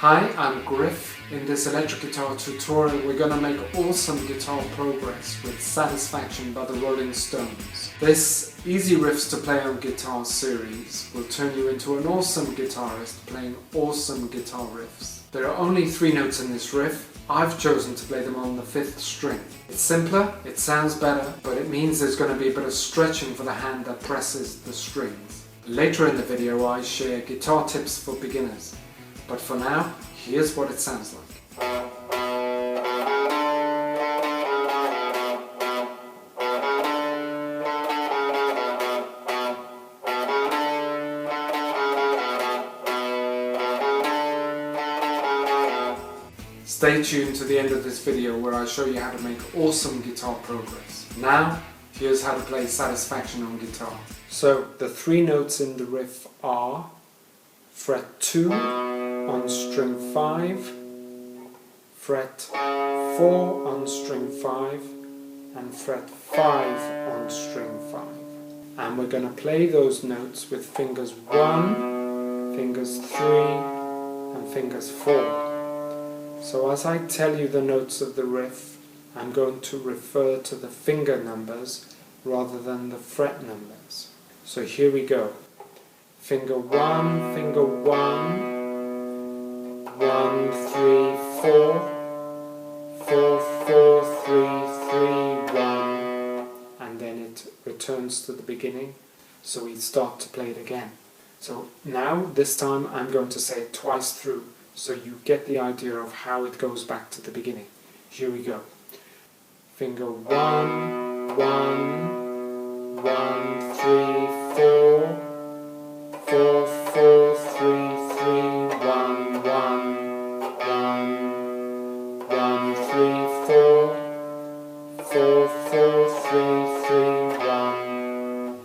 Hi, I'm Griff. In this electric guitar tutorial we're gonna make awesome guitar progress with Satisfaction by the Rolling Stones. This Easy Riffs to Play on Guitar series will turn you into an awesome guitarist playing awesome guitar riffs. There are only 3 notes in this riff. I've chosen to play them on the 5th string. It's simpler, it sounds better, but it means there's going to be a bit of stretching for the hand that presses the strings. Later in the video I share guitar tips for beginners. But for now, here's what it sounds like. Stay tuned to the end of this video where I show you how to make awesome guitar progress. Now, here's how to play Satisfaction on guitar. So, the 3 notes in the riff are fret 2 on string 5, fret 4 on string 5, and fret 5 on string 5. And we're going to play those notes with fingers 1, fingers 3, and fingers 4. So as I tell you the notes of the riff, I'm going to refer to the finger numbers rather than the fret numbers. So here we go. Finger 1, finger 1, 1, 3, 4, 4, 4, 3, 3, 1, and then it returns to the beginning, so we start to play it again. So now, this time, I'm going to say it twice through, so you get the idea of how it goes back to the beginning. Here we go. Finger 1, 1, 1, 3, 4, 4, 4, 3, 3, 1, 1, 1, 1, 3, 4, 4, 4, 3, 3, 1.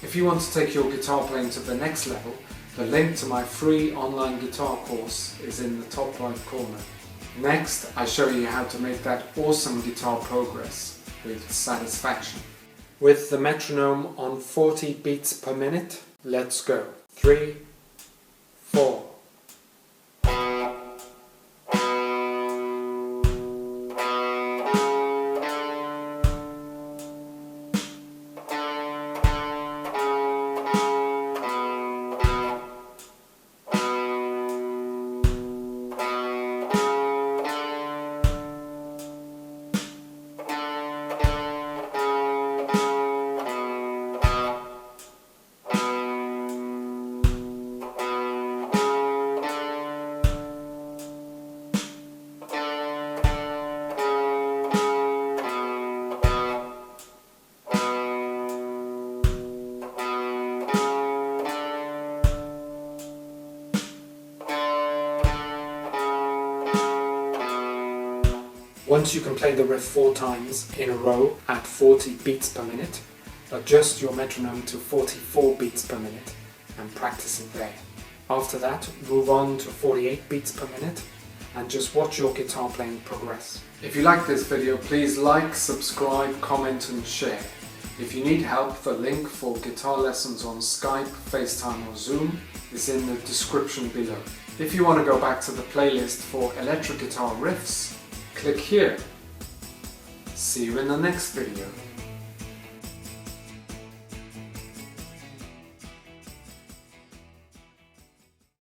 If you want to take your guitar playing to the next level, the link to my free online guitar course is in the top right corner. Next, I show you how to make that awesome guitar progress with Satisfaction. With the metronome on 40 beats per minute, let's go. 3, 4. Once you can play the riff 4 times in a row at 40 beats per minute, adjust your metronome to 44 beats per minute and practice it there. After that, move on to 48 beats per minute and just watch your guitar playing progress. If you like this video, please like, subscribe, comment and share. If you need help, the link for guitar lessons on Skype, FaceTime or Zoom is in the description below. If you want to go back to the playlist for electric guitar riffs, click here. See you in the next video.